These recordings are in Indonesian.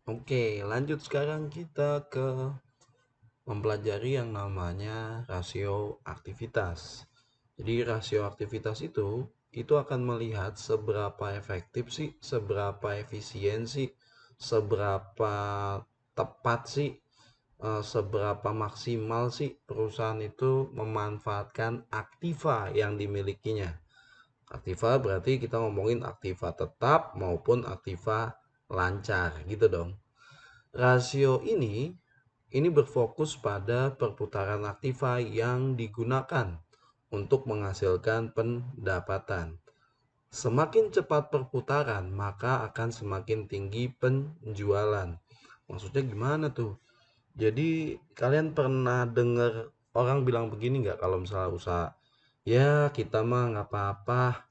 Oke, lanjut sekarang kita ke mempelajari yang namanya rasio aktivitas. Jadi rasio aktivitas itu akan melihat seberapa efektif sih, seberapa efisiensi, seberapa tepat sih, seberapa maksimal sih perusahaan itu memanfaatkan aktiva yang dimilikinya. Aktiva berarti kita ngomongin aktiva tetap maupun aktiva lancar gitu dong. Rasio ini berfokus pada perputaran aktiva yang digunakan untuk menghasilkan pendapatan. Semakin cepat perputaran, maka akan semakin tinggi penjualan. Maksudnya gimana tuh? Jadi kalian pernah dengar orang bilang begini nggak kalau misalnya usaha? Ya kita mah nggak apa-apa,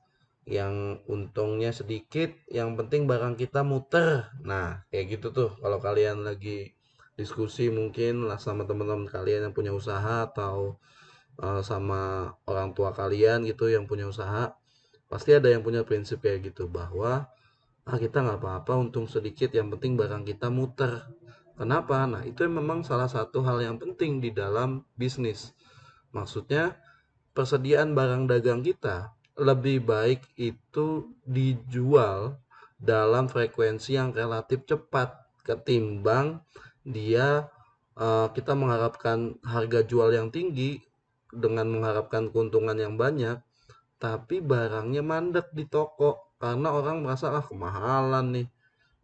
yang untungnya sedikit, yang penting barang kita muter. Nah, kayak gitu tuh kalau kalian lagi diskusi mungkin lah sama teman-teman kalian yang punya usaha atau sama orang tua kalian gitu yang punya usaha, pasti ada yang punya prinsip kayak gitu bahwa kita nggak apa-apa untung sedikit, yang penting barang kita muter. Kenapa? Nah, itu memang salah satu hal yang penting di dalam bisnis. Maksudnya persediaan barang dagang kita lebih baik itu dijual dalam frekuensi yang relatif cepat ketimbang dia kita mengharapkan harga jual yang tinggi dengan mengharapkan keuntungan yang banyak, tapi barangnya mandek di toko karena orang merasa kemahalan nih.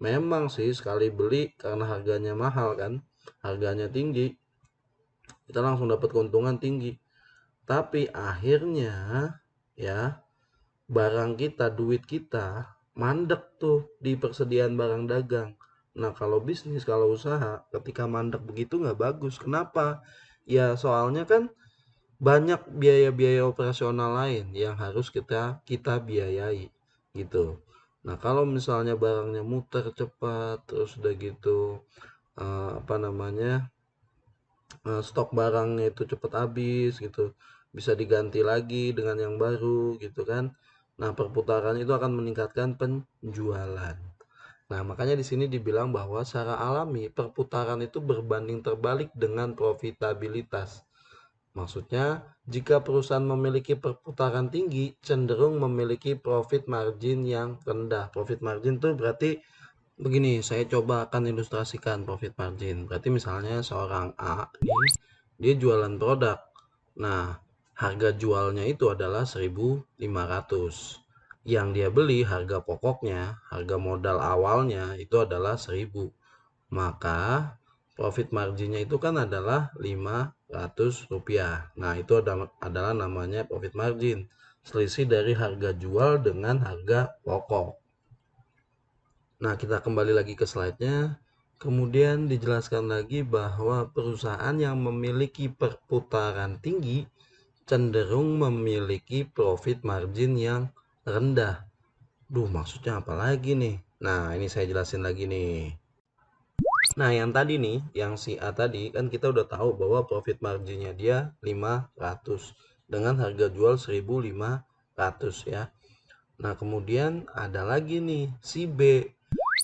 Memang sih sekali beli karena harganya mahal kan, harganya tinggi, kita langsung dapat keuntungan tinggi. Tapi akhirnya ya barang kita, duit kita mandek tuh di persediaan barang dagang. Nah kalau bisnis, kalau usaha, ketika mandek begitu nggak bagus. Kenapa? Ya soalnya kan banyak biaya-biaya operasional lain yang harus kita biayai gitu. Nah kalau misalnya barangnya muter cepat, terus udah gitu apa namanya, stok barangnya itu cepat habis gitu, bisa diganti lagi dengan yang baru gitu kan. Nah, perputaran itu akan meningkatkan penjualan. Nah, makanya di sini dibilang bahwa secara alami perputaran itu berbanding terbalik dengan profitabilitas. Maksudnya, jika perusahaan memiliki perputaran tinggi, cenderung memiliki profit margin yang rendah. Profit margin itu berarti begini, saya coba akan ilustrasikan profit margin. Berarti misalnya seorang A nih, dia jualan produk. Nah, harga jualnya itu adalah 1.500. Yang dia beli harga pokoknya, harga modal awalnya itu adalah 1.000. Maka profit marginnya itu kan adalah Rp500. Nah, itu adalah namanya profit margin. Selisih dari harga jual dengan harga pokok. Nah, kita kembali lagi ke slide-nya. Kemudian dijelaskan lagi bahwa perusahaan yang memiliki perputaran tinggi cenderung memiliki profit margin yang rendah. Duh, maksudnya apa lagi nih? Nah, ini saya jelasin lagi nih. Nah, yang tadi nih, yang si A tadi kan kita udah tahu bahwa profit marginnya dia 500 dengan harga jual 1.500 ya. Nah, kemudian ada lagi nih si B.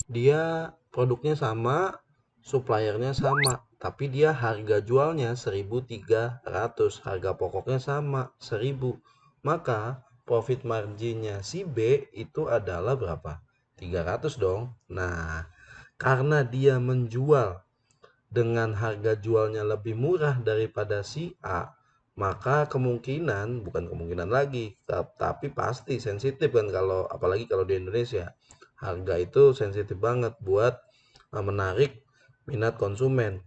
Dia produknya sama, suppliernya sama, tapi dia harga jualnya 1.300, harga pokoknya sama 1.000. Maka profit marginnya si B itu adalah berapa? 300 dong. Nah, karena dia menjual dengan harga jualnya lebih murah daripada si A, maka bukan kemungkinan lagi, tapi pasti sensitif kan, kalau apalagi kalau di Indonesia. Harga itu sensitif banget buat menarik minat konsumen.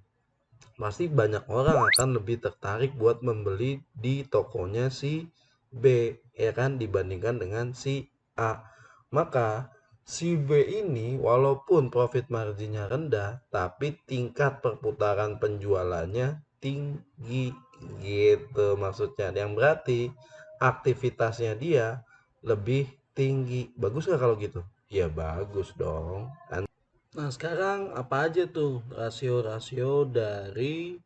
Pasti banyak orang akan lebih tertarik buat membeli di tokonya si B, ya kan, dibandingkan dengan si A. Maka si B ini walaupun profit marginnya rendah, tapi tingkat perputaran penjualannya tinggi gitu maksudnya. Yang berarti aktivitasnya dia lebih tinggi. Bagus nggak kalau gitu? Ya bagus dong. Nah, sekarang apa aja tuh rasio-rasio dari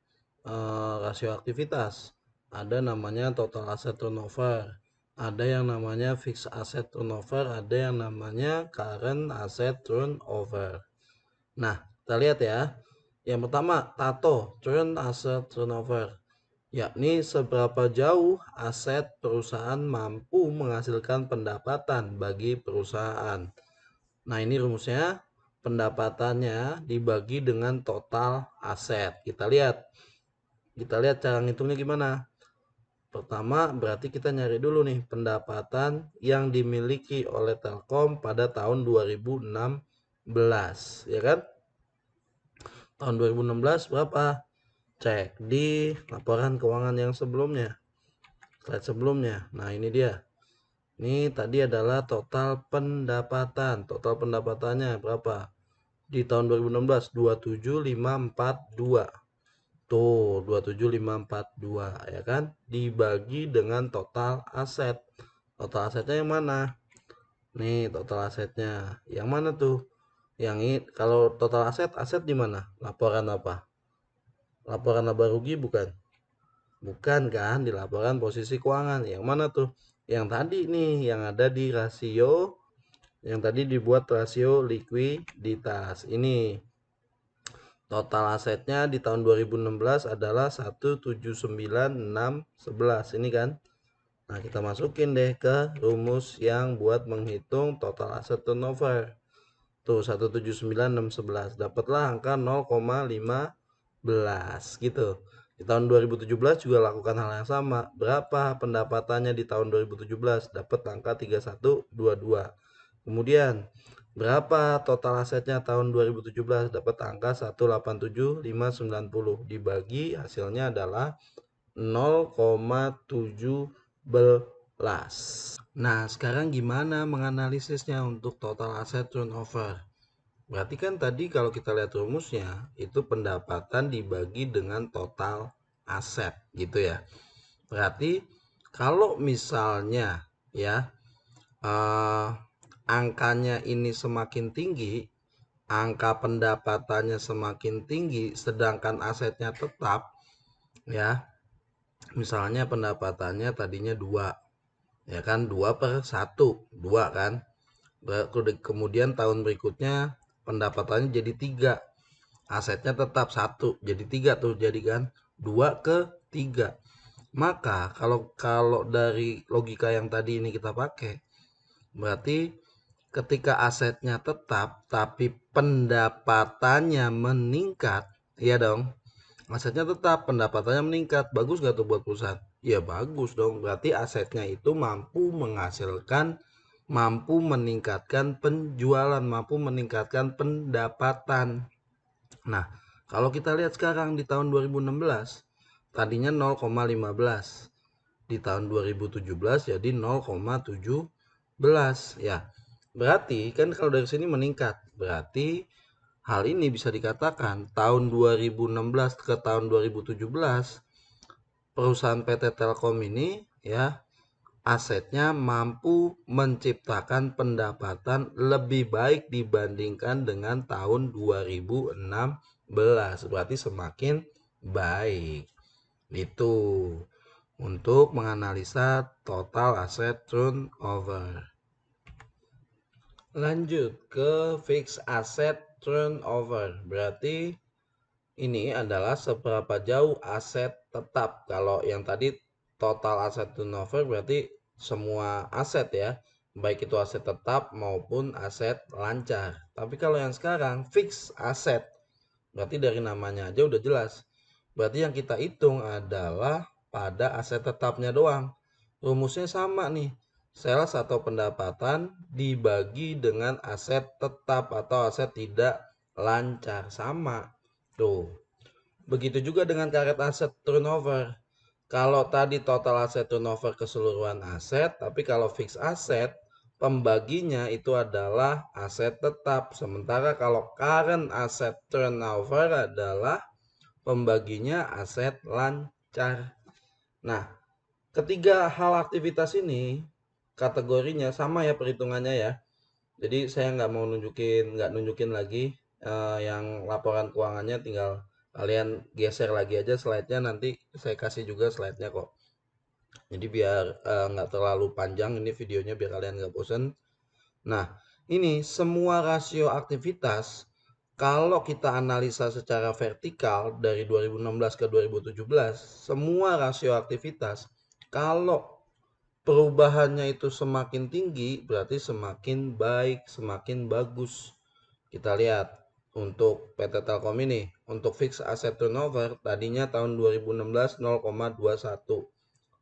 rasio aktivitas? Ada namanya total asset turnover, ada yang namanya fixed asset turnover, ada yang namanya current asset turnover. Nah, Kita lihat ya. Yang pertama, TATO, Current Asset Turnover, yakni seberapa jauh aset perusahaan mampu menghasilkan pendapatan bagi perusahaan. Nah, ini rumusnya, pendapatannya dibagi dengan total aset. Kita lihat cara ngitungnya gimana. Pertama, berarti kita nyari dulu nih pendapatan yang dimiliki oleh Telkom pada tahun 2016, ya kan? Tahun 2016 berapa? Cek di laporan keuangan yang sebelumnya, slide sebelumnya. Nah, ini dia. Ini tadi adalah total pendapatan. Total pendapatannya berapa? Di tahun 2016, 27542. Tuh, 27542 ya kan? Dibagi dengan total aset. Total asetnya yang mana? Nih, total asetnya. Yang mana tuh? Yang ini kalau total aset di mana? Laporan apa? Laporan laba rugi bukan? Bukan kan, di laporan posisi keuangan. Yang mana tuh? Yang tadi nih, yang ada di rasio, yang tadi dibuat rasio likuiditas. Ini total asetnya di tahun 2016 adalah 179.611. Ini kan. Nah, kita masukin deh ke rumus yang buat menghitung total aset turnover. Tuh, 179.611. Dapatlah angka 0,15 gitu. Di tahun 2017 juga lakukan hal yang sama. Berapa pendapatannya di tahun 2017? Dapat angka 3122. Kemudian berapa total asetnya tahun 2017? Dapat angka 187.590. Dibagi hasilnya adalah 0,17. Nah, sekarang gimana menganalisisnya untuk total aset turnover? Berarti kan tadi kalau kita lihat rumusnya, itu pendapatan dibagi dengan total aset gitu ya. Berarti kalau misalnya ya angkanya ini semakin tinggi, angka pendapatannya semakin tinggi, sedangkan asetnya tetap ya. Misalnya pendapatannya tadinya 2, ya kan, 2/1, 2 kan. Kemudian tahun berikutnya pendapatannya jadi 3, asetnya tetap 1, jadi 3 tuh, jadi kan 2/3. Maka kalau dari logika yang tadi ini kita pakai, berarti ketika asetnya tetap tapi pendapatannya meningkat, iya dong. Asetnya tetap, pendapatannya meningkat. Bagus gak tuh buat perusahaan? Ya bagus dong. Berarti asetnya itu mampu menghasilkan, mampu meningkatkan penjualan, mampu meningkatkan pendapatan. Nah, kalau kita lihat sekarang di tahun 2016, tadinya 0,15. Di tahun 2017 jadi 0,17. Ya, berarti kan kalau dari sini meningkat. Berarti hal ini bisa dikatakan tahun 2016 ke tahun 2017 perusahaan PT Telkom ini ya asetnya mampu menciptakan pendapatan lebih baik dibandingkan dengan tahun 2016. Berarti semakin baik. Itu untuk menganalisa total aset turnover. Lanjut ke fixed asset turnover. Berarti ini adalah seberapa jauh aset tetap. Kalau yang tadi total aset turnover berarti semua aset ya, baik itu aset tetap maupun aset lancar. Tapi kalau yang sekarang fixed asset, berarti dari namanya aja udah jelas. Berarti yang kita hitung adalah pada aset tetapnya doang. Rumusnya sama nih. Sales atau pendapatan dibagi dengan aset tetap atau aset tidak lancar. Sama. Tuh. Begitu juga dengan karet aset turnover. Kalau tadi total aset turnover keseluruhan aset, tapi kalau fixed asset, pembaginya itu adalah aset tetap. Sementara kalau current asset turnover adalah pembaginya aset lancar. Nah, ketiga hal aktivitas ini kategorinya sama ya perhitungannya ya. Jadi saya nggak nunjukin lagi yang laporan keuangannya, tinggal kalian geser lagi aja slide-nya, nanti saya kasih juga slide-nya kok. Jadi biar nggak terlalu panjang ini videonya, biar kalian nggak bosen. Nah, ini semua rasio aktivitas Kalau kita analisa secara vertikal dari 2016 ke 2017, semua rasio aktivitas, kalau perubahannya itu semakin tinggi, berarti semakin baik, semakin bagus. Kita lihat untuk PT Telkom ini, untuk fixed asset turnover tadinya tahun 2016 0,21,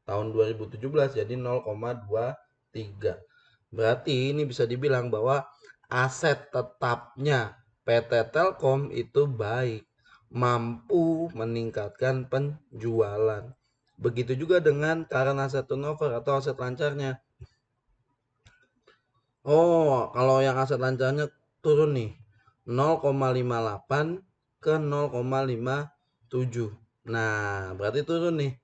tahun 2017 jadi 0,23. Berarti ini bisa dibilang bahwa aset tetapnya PT Telkom itu baik, mampu meningkatkan penjualan. Begitu juga dengan current asset turnover atau aset lancarnya. Oh, kalau yang aset lancarnya turun nih 0,58 ke 0,57. Nah, berarti turun nih.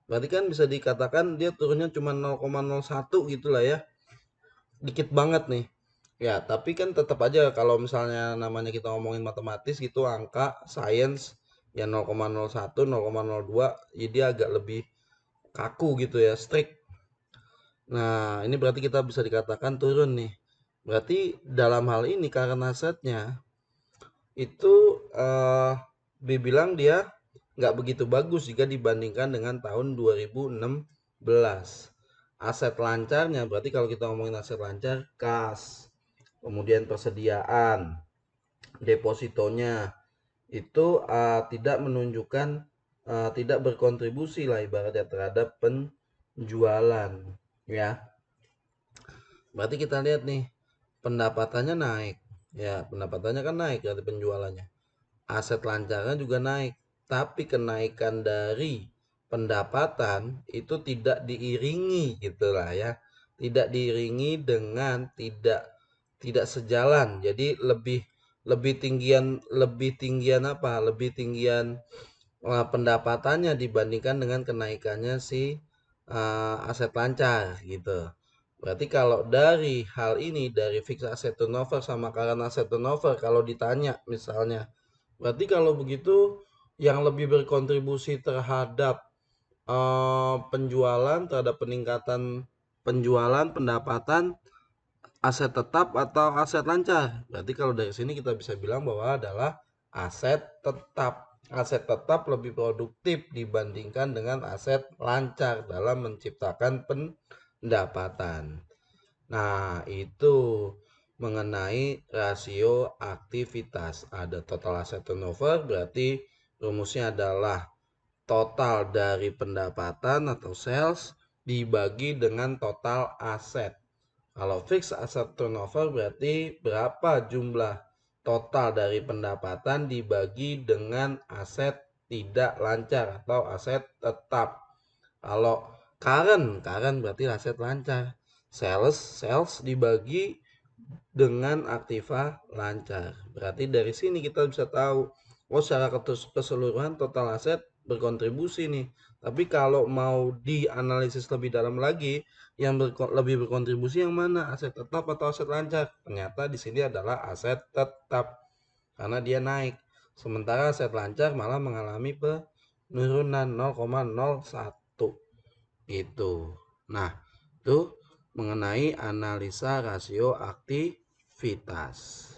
Berarti kan bisa dikatakan dia turunnya cuma 0,01 gitulah ya. Dikit banget nih. Ya, tapi kan tetap aja kalau misalnya namanya kita ngomongin matematis gitu, angka, sains, ya 0,01, 0,02, ya dia agak lebih kaku gitu ya, strict. Nah, ini berarti kita bisa dikatakan turun nih. Berarti dalam hal ini karena asetnya itu dibilang dia nggak begitu bagus jika dibandingkan dengan tahun 2016. Aset lancarnya berarti kalau kita ngomongin aset lancar, kas, kemudian persediaan, depositonya itu tidak menunjukkan, tidak berkontribusi lah ibaratnya terhadap penjualan, ya. Berarti kita lihat nih, pendapatannya naik. Ya, pendapatannya kan naik dari penjualannya. Aset lancarnya juga naik. Tapi kenaikan dari pendapatan itu tidak diiringi gitulah ya. Tidak diiringi dengan tidak sejalan. Jadi lebih tinggian apa? Lebih tinggian pendapatannya dibandingkan dengan kenaikannya si aset lancar gitu. Berarti kalau dari hal ini, dari fixed asset turnover sama current asset turnover, kalau ditanya misalnya, berarti kalau begitu yang lebih berkontribusi terhadap penjualan, terhadap peningkatan penjualan, pendapatan, aset tetap atau aset lancar? Berarti kalau dari sini kita bisa bilang bahwa adalah aset tetap. Aset tetap lebih produktif dibandingkan dengan aset lancar dalam menciptakan pendapatan. Nah, itu mengenai rasio aktivitas. Ada total asset turnover, berarti rumusnya adalah total dari pendapatan atau sales dibagi dengan total aset. Kalau fixed asset turnover berarti berapa jumlah total dari pendapatan dibagi dengan aset tidak lancar atau aset tetap. Kalau current berarti aset lancar. Sales dibagi dengan aktiva lancar. Berarti dari sini kita bisa tahu, oh secara keseluruhan total aset berkontribusi nih. Tapi kalau mau dianalisis lebih dalam lagi, yang lebih berkontribusi yang mana? Aset tetap atau aset lancar? Ternyata di sini adalah aset tetap karena dia naik. Sementara aset lancar malah mengalami penurunan 0,01 gitu. Nah, itu mengenai analisa rasio aktivitas.